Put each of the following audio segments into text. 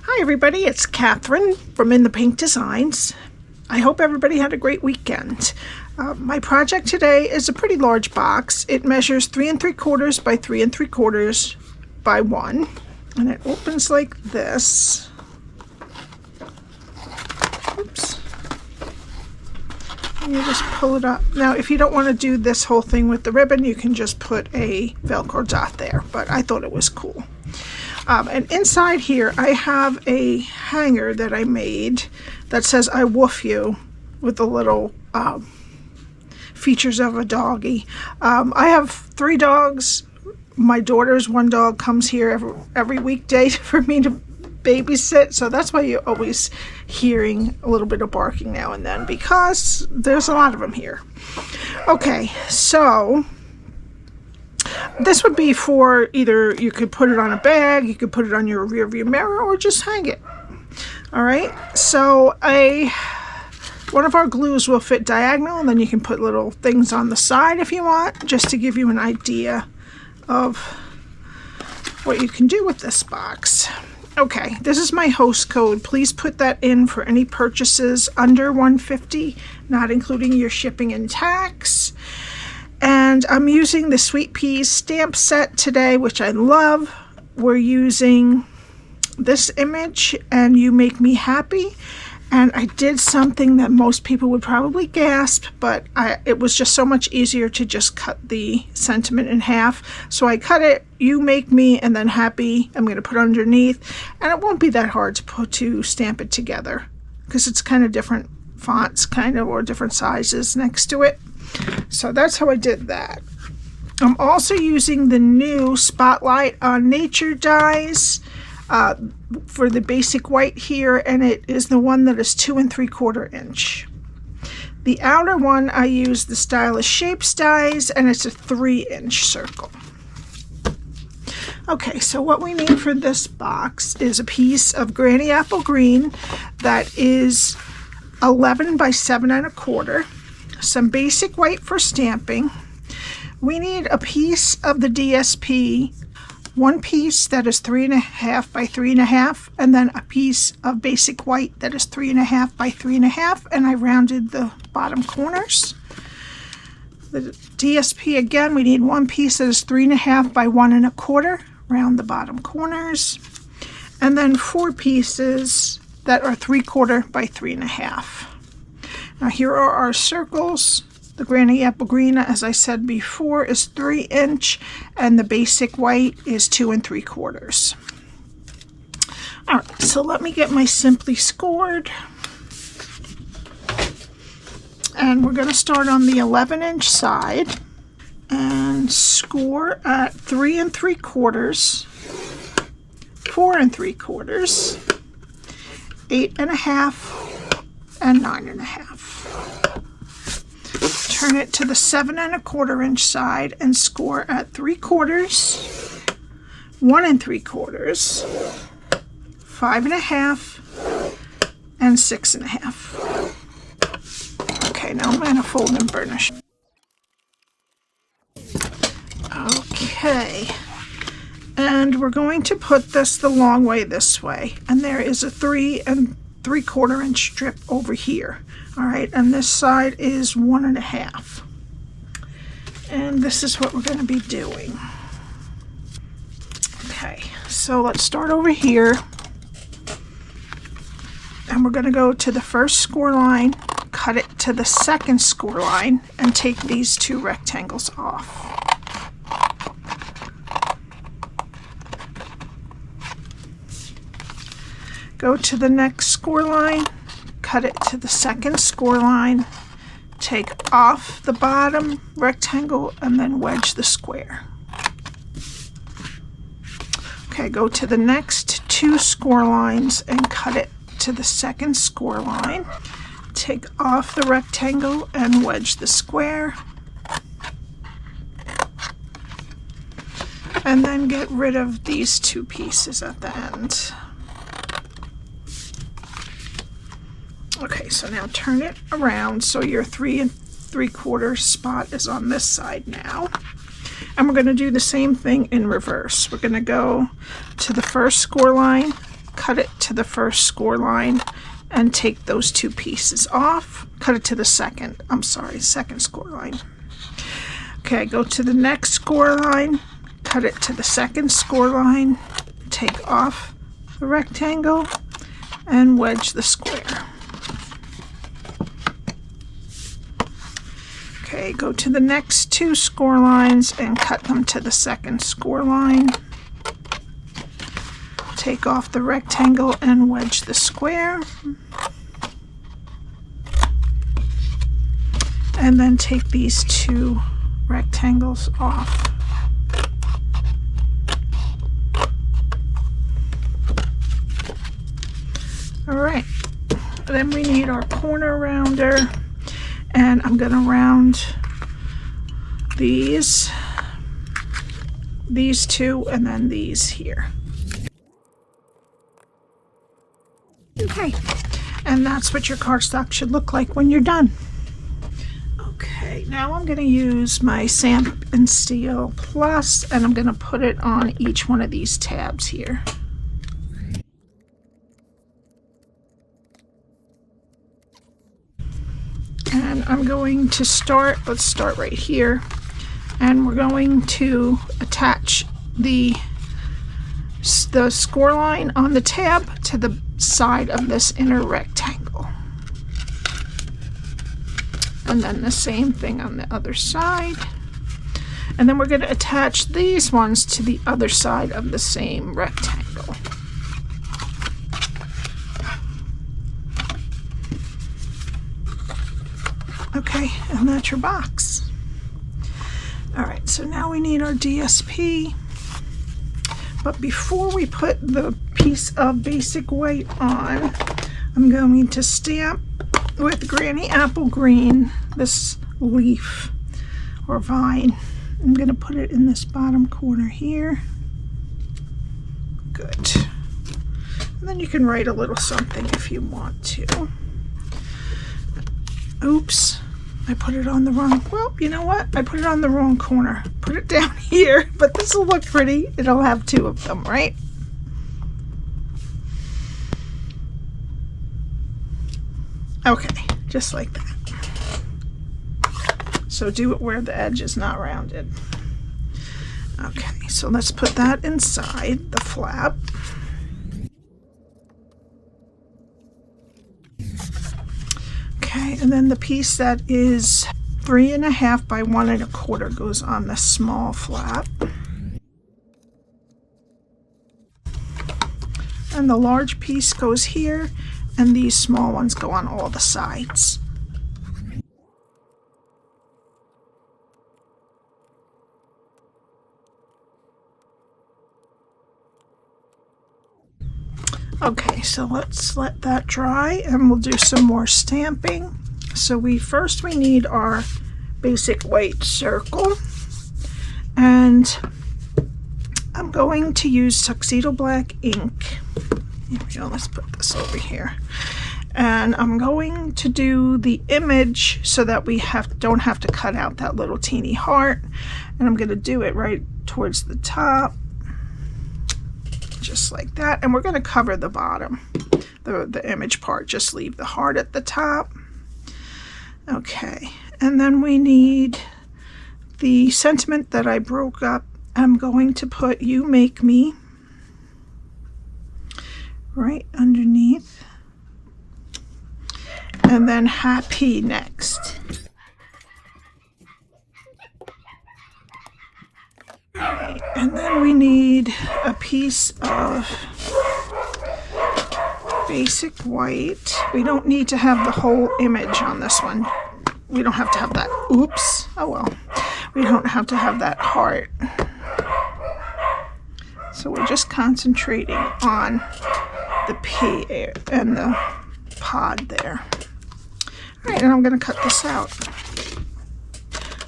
Hi everybody, it's Cathryn from In the Pink Designs. I hope everybody had a great weekend. My project today is a pretty large box. It measures 3 3/4 by 3 3/4 by 1, and it opens like this. Oops. And you just pull it up. Now if you don't want to do this whole thing with the ribbon, you can just put a Velcro dot there, but I thought it was cool. And inside here I have a hanger that I made that says I woof you, with the little features of a doggy. I have 3 dogs. My daughter's one dog comes here every weekday for me to babysit, so that's why you're always hearing a little bit of barking now and then, because there's a lot of them here. Okay, so this would be for either you could put it on a bag, you could put it on your rear view mirror, or just hang it. All right, so one of our glues will fit diagonal, and then you can put little things on the side if you want, just to give you an idea of what you can do with this box. Okay, this is my host code. Please put that in for any purchases under $150, not including your shipping and tax. And I'm using the Sweet Peas stamp set today, which I love. We're using this image, and You Make Me Happy. And I did something that most people would probably gasp, but it was just so much easier to just cut the sentiment in half. So I cut it, You Make Me, and then Happy I'm going to put underneath. And it won't be that hard to stamp it together, because it's kind of different fonts, or different sizes next to it. So that's how I did that. I'm also using the new Spotlight on Nature dies for the basic white here, and it is the one that is 2 3/4 inch. The outer one I use the Stylish Shapes dies, and it's a 3-inch circle. Okay, so what we need for this box is a piece of Granny Apple Green that is 11 by 7 1/4. Some basic white for stamping. We need a piece of the DSP, one piece that is 3 1/2 by 3 1/2, and then a piece of basic white that is 3 1/2 by 3 1/2, and I rounded the bottom corners. The DSP again, we need one piece that is 3 1/2 by 1 1/4, round the bottom corners, and then 4 pieces that are 3/4 by 3 1/2. Now here are our circles. The Granny Apple Green, as I said before, is 3-inch, and the basic white is 2 3/4. All right, so let me get my Simply Scored. And we're going to start on the 11-inch side and score at 3 3/4, 4 3/4, 8 1/2, and 9 1/2. Turn it to the 7 1/4 inch side and score at 3/4, 1 3/4, 5 1/2, and 6 1/2. Okay, now I'm going to fold and burnish. Okay, and we're going to put this the long way this way, and there is a 3 3/4 inch strip over here. All right, and this side is 1 1/2. And this is what we're going to be doing. Okay, so let's start over here. And we're going to go to the first score line, cut it to the second score line, and take these 2 rectangles off. Go to the next score line, cut it to the second score line, take off the bottom rectangle, and then wedge the square. Okay, go to the next 2 score lines and cut it to the second score line. Take off the rectangle and wedge the square. And then get rid of these 2 pieces at the end. Okay, so now turn it around so your 3 3/4 spot is on this side now. And we're going to do the same thing in reverse. We're going to go to the first score line, cut it to the first score line and take those 2 pieces off. Cut it to the second score line. Okay, go to the next score line, cut it to the second score line, take off the rectangle and wedge the square. Okay, go to the next 2 score lines and cut them to the second score line. Take off the rectangle and wedge the square. And then take these 2 rectangles off. All right, then we need our corner rounder, and I'm going to round these 2 and then these here. Okay, and that's what your cardstock should look like when you're done. Okay, now I'm going to use my Stampin Seal Plus, and I'm going to put it on each one of these tabs here. And I'm going to let's start right here, and we're going to attach the score line on the tab to the side of this inner rectangle. And then the same thing on the other side. And then we're going to attach these ones to the other side of the same rectangle. Okay, and that's your box. All right, so now we need our DSP. But before we put the piece of basic white on, I'm going to stamp with Granny Apple Green this leaf or vine. I'm going to put it in this bottom corner here. Good. And then you can write a little something if you want to. Oops, I put it on the wrong, well, you know what? I put it on the wrong corner. Put it down here, but this will look pretty. It'll have 2 of them, right? Okay, just like that. So do it where the edge is not rounded. Okay, so let's put that inside the flap. Okay, and then the piece that is 3.5 by 1 1/4 goes on the small flap. And the large piece goes here, and these small ones go on all the sides. Okay, so let's let that dry and we'll do some more stamping. So we need our basic white circle, and I'm going to use Tuxedo Black Ink. Here we go, let's put this over here. And I'm going to do the image so that we don't have to cut out that little teeny heart. And I'm going to do it right towards the top, just like that. And we're going to cover the bottom, the image part, just leave the heart at the top. Okay, and then we need the sentiment that I broke up. I'm going to put "You Make Me" right underneath, and then "Happy" next. Okay, and then we need a piece of basic white. We don't need to have the whole image on this one. We don't have to have that. Oops. Oh well. We don't have to have that heart. So we're just concentrating on the P and the pod there. All right, and I'm going to cut this out.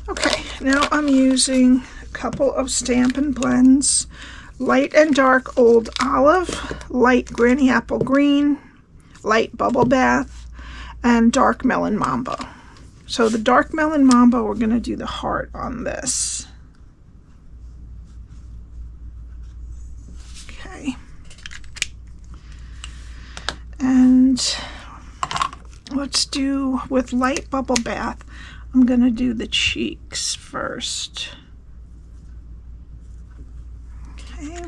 Okay, now I'm using a couple of Stampin Blends. Light and dark old olive, light granny apple green, light bubble bath, and dark melon mambo. So the dark melon mambo, we're going to do the heart on this. Okay. And let's do, with light bubble bath, I'm going to do the cheeks first. Okay.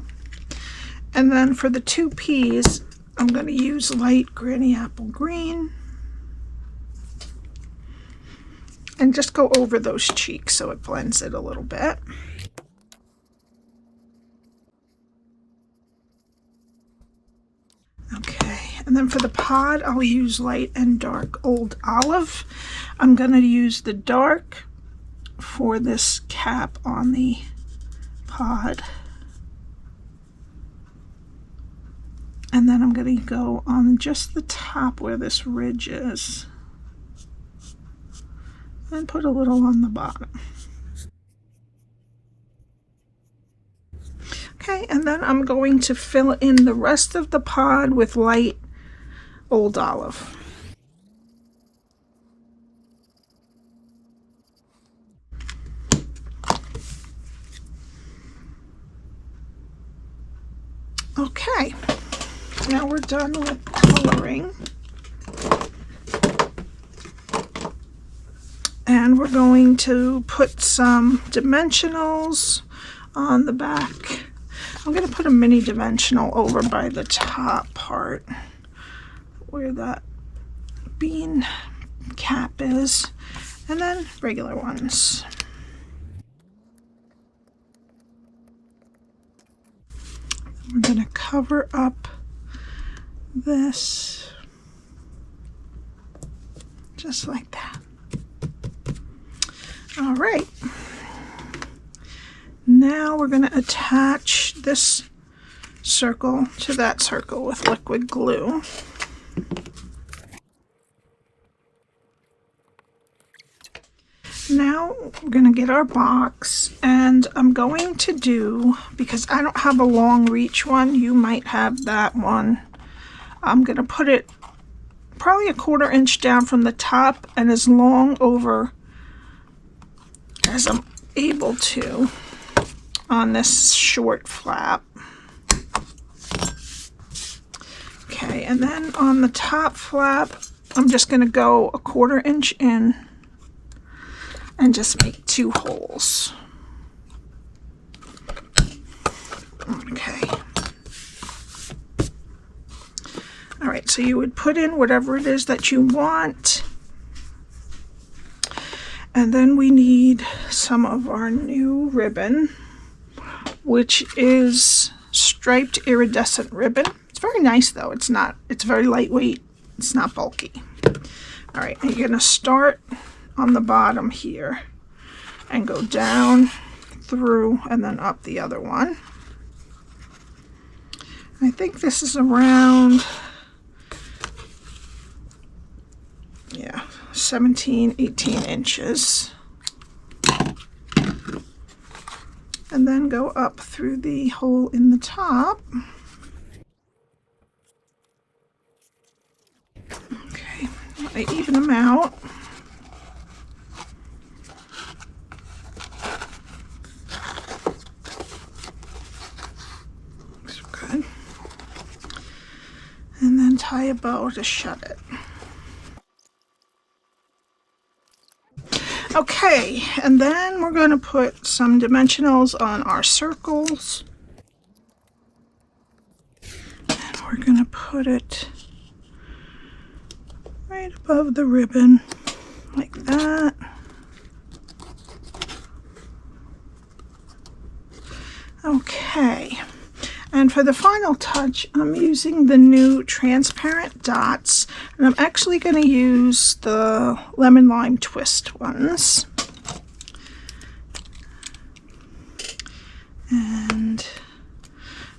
And then for the two P's, I'm going to use light Granny Apple Green. And just go over those cheeks so it blends it a little bit. Okay, and then for the pod, I'll use light and dark Old Olive. I'm going to use the dark for this cap on the pod. And then I'm going to go on just the top where this ridge is. And put a little on the bottom. Okay, and then I'm going to fill in the rest of the pod with light Old Olive. Okay, now we're done with coloring. And we're going to put some dimensionals on the back. I'm going to put a mini dimensional over by the top part where that bean cap is, and then regular ones. We're going to cover up this just like that. All right, now we're going to attach this circle to that circle with liquid glue. Now we're going to get our box, and I'm going to do, because I don't have a long reach one, you might have that one, I'm going to put it probably a 1/4 inch down from the top and as long over as I'm able to on this short flap. Okay, and then on the top flap, I'm just going to go a 1/4 inch in and just make 2 holes. Okay. All right, so you would put in whatever it is that you want. And then we need some of our new ribbon, which is striped iridescent ribbon. It's very nice though. It's very lightweight. It's not bulky. All right, and you're going to start on the bottom here and go down through and then up the other one. I think this is around, yeah, 17, 18 inches. And then go up through the hole in the top. Okay, I even them out. Looks good. And then tie a bow to shut it. Okay, and then we're going to put some dimensionals on our circles. And we're going to put it right above the ribbon, like that. Okay, and for the final touch, I'm using the new Transparent Dots, and I'm actually going to use the Lemon Lime Twist ones. And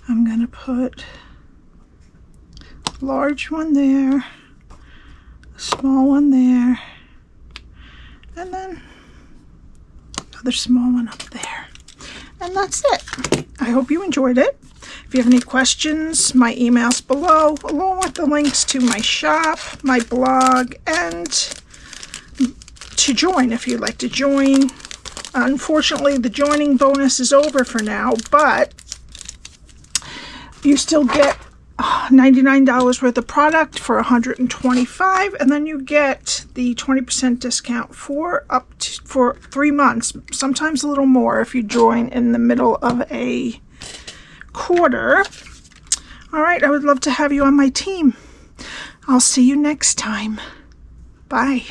I'm going to put a large one there, a small one there, and then another small one up there. And that's it. I hope you enjoyed it. If you have any questions, my email's below, along with the links to my shop, my blog, and to join if you'd like to join. Unfortunately, the joining bonus is over for now, but you still get $99 worth of product for $125, and then you get the 20% discount for for 3 months, sometimes a little more if you join in the middle of a quarter. All right, I would love to have you on my team. I'll see you next time. Bye.